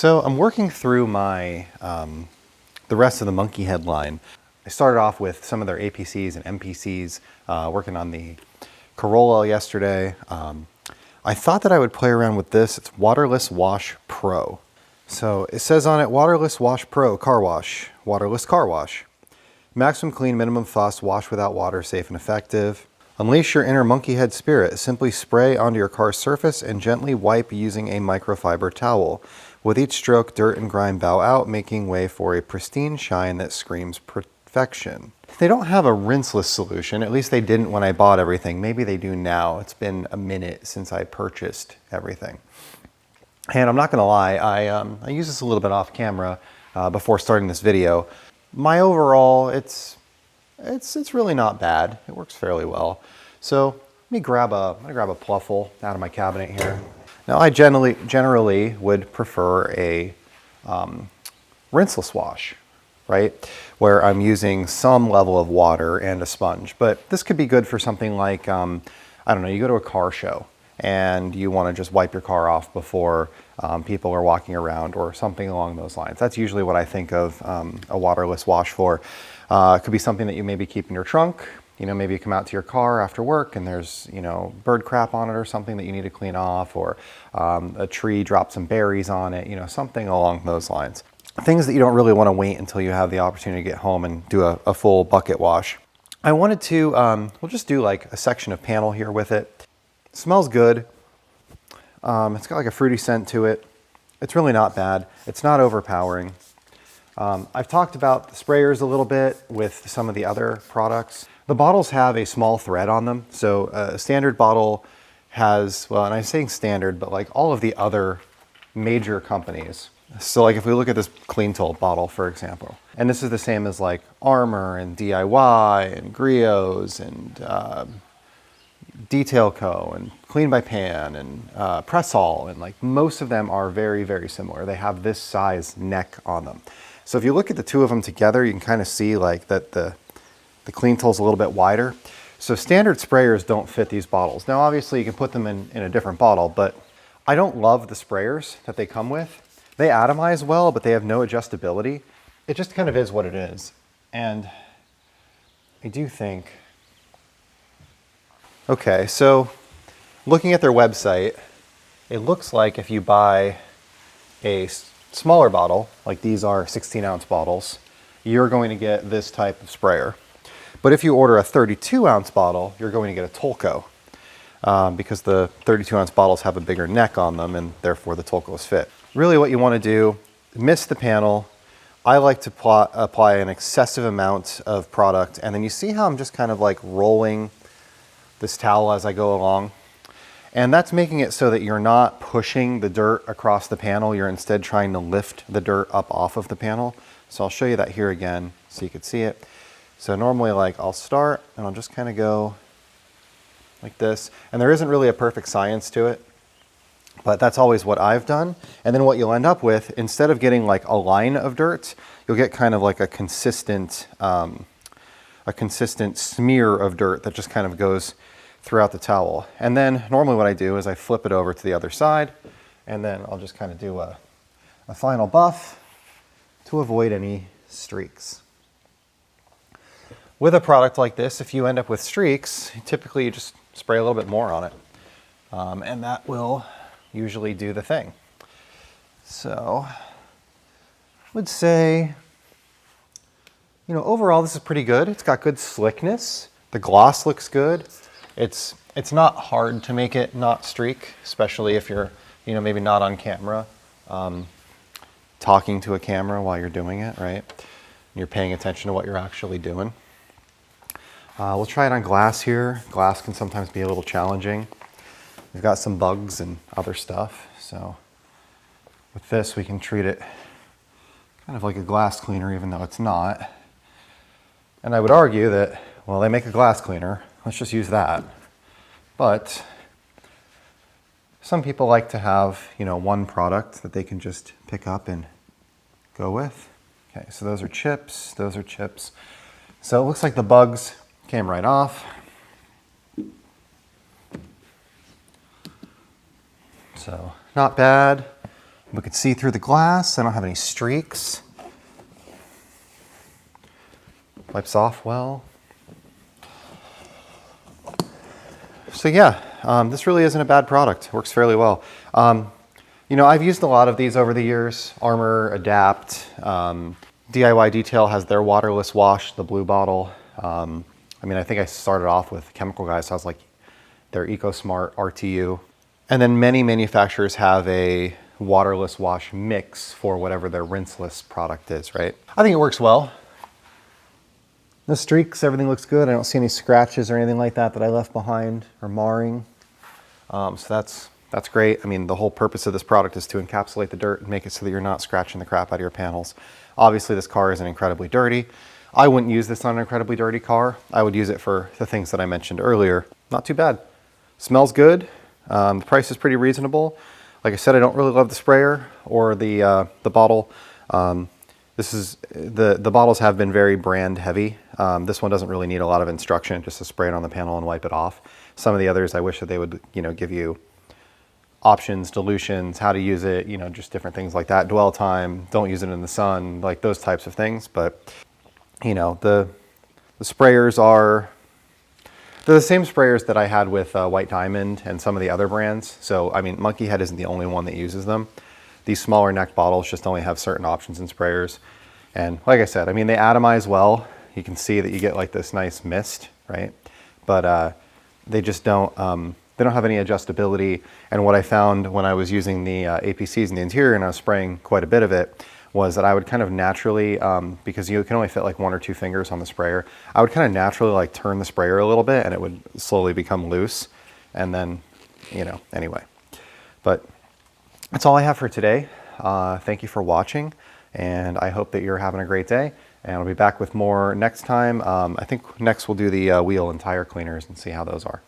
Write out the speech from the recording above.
So I'm working through my the rest of the MNKYhead line. I started off with some of their APCs and MPCs, working on the Corolla yesterday. I thought that I would play around with this. It's Waterless Wash Pro. So it says on it, Waterless Wash Pro Car Wash, Waterless Car Wash. Maximum clean, minimum fuss, wash without water, safe and effective. Unleash your inner MNKYhead spirit. Simply spray onto your car's surface and gently wipe using a microfiber towel. With each stroke, dirt and grime bow out, making way for a pristine shine that screams perfection. They don't have a rinseless solution. At least they didn't when I bought everything. Maybe they do now. It's been a minute since I purchased everything. And I'm not gonna lie, I use this a little bit off camera before starting this video. My overall, it's really not bad. It works fairly well. So I'm gonna grab a pluffle out of my cabinet here. Now I generally would prefer a rinseless wash, right? Where I'm using some level of water and a sponge. But this could be good for something like, I don't know, you go to a car show and you want to just wipe your car off before people are walking around or something along those lines. That's usually what I think of a waterless wash for. It could be something that you maybe keep in your trunk. You know, maybe you come out to your car after work and there's, you know, bird crap on it or something that you need to clean off, or a tree dropped some berries on it, you know, something along those lines. Things that you don't really want to wait until you have the opportunity to get home and do a full bucket wash. I wanted to, we'll just do like a section of panel here with it. It smells good. It's got like a fruity scent to it. It's really not bad. It's not overpowering. I've talked about the sprayers a little bit with some of the other products. The bottles have a small thread on them. So a standard bottle has, well, and I'm saying standard, but like all of the other major companies. So like if we look at this Clean Tool bottle, for example, and this is the same as like Armor and DIY and Griots and Detail Co. and Clean by Pan and Press-All, and like most of them are very, very similar. They have this size neck on them. So if you look at the two of them together, you can kind of see like that the Clean Tool's a little bit wider. So standard sprayers don't fit these bottles. Now obviously you can put them in a different bottle, but I don't love the sprayers that they come with. They atomize well, but they have no adjustability. It just kind of is what it is. And I do think, okay, so looking at their website, it looks like if you buy a smaller bottle, like these are 16-ounce bottles, you're going to get this type of sprayer. But if you order a 32-ounce bottle, you're going to get a Tolco because the 32-ounce bottles have a bigger neck on them and therefore the Tolcos fit. Really what you want to do, mist the panel. I like to apply an excessive amount of product, and then you see how I'm just kind of like rolling this towel as I go along. And that's making it so that you're not pushing the dirt across the panel. You're instead trying to lift the dirt up off of the panel. So I'll show you that here again so you can see it. So normally like I'll start and I'll just kind of go like this. And there isn't really a perfect science to it, but that's always what I've done. And then what you'll end up with, instead of getting like a line of dirt, you'll get kind of like a consistent smear of dirt that just kind of goes throughout the towel. And then normally what I do is I flip it over to the other side, and then I'll just kind of do a final buff to avoid any streaks. With a product like this, if you end up with streaks, typically you just spray a little bit more on it. And that will usually do the thing. So I would say, you know, overall this is pretty good. It's got good slickness. The gloss looks good. It's not hard to make it not streak, especially if you're, you know, maybe not on camera, talking to a camera while you're doing it, right? You're paying attention to what you're actually doing. We'll try it on glass here. Glass can sometimes be a little challenging. We've got some bugs and other stuff. So with this, we can treat it kind of like a glass cleaner, even though it's not. And I would argue that, well, they make a glass cleaner. Let's just use that. But some people like to have, you know, one product that they can just pick up and go with. Okay, so those are chips. Those are chips. So it looks like the bugs came right off. So not bad. We can see through the glass. I don't have any streaks. Wipes off well. So yeah, this really isn't a bad product. Works fairly well. You know, I've used a lot of these over the years. Armor, Adapt, DIY Detail has their waterless wash, the blue bottle. I mean, I think I started off with Chemical Guys, so I was like their EcoSmart RTU. And then many manufacturers have a waterless wash mix for whatever their rinseless product is, right? I think it works well. No streaks, everything looks good. I don't see any scratches or anything like that that I left behind or marring. So that's great. I mean, the whole purpose of this product is to encapsulate the dirt and make it so that you're not scratching the crap out of your panels. Obviously, this car isn't incredibly dirty. I wouldn't use this on an incredibly dirty car. I would use it for the things that I mentioned earlier. Not too bad. Smells good. The price is pretty reasonable. Like I said, I don't really love the sprayer or the bottle. The bottles have been very brand heavy. This one doesn't really need a lot of instruction, just to spray it on the panel and wipe it off. Some of the others, I wish that they would, you know, give you options, dilutions, how to use it, you know, just different things like that. Dwell time, don't use it in the sun, like those types of things. But, you know, the sprayers they're the same sprayers that I had with White Diamond and some of the other brands. So, I mean, MNKYhead isn't the only one that uses them. These smaller neck bottles just only have certain options in sprayers. And like I said, I mean, they atomize well. You can see that you get like this nice mist, right? But they just don't, they don't have any adjustability. And what I found when I was using the APCs in the interior and I was spraying quite a bit of it was that I would kind of naturally, because you can only fit like 1 or 2 fingers on the sprayer, I would kind of naturally like turn the sprayer a little bit and it would slowly become loose. And then, you know, anyway. But that's all I have for today. Thank you for watching, and I hope that you're having a great day. And I'll be back with more next time. I think next we'll do the wheel and tire cleaners and see how those are.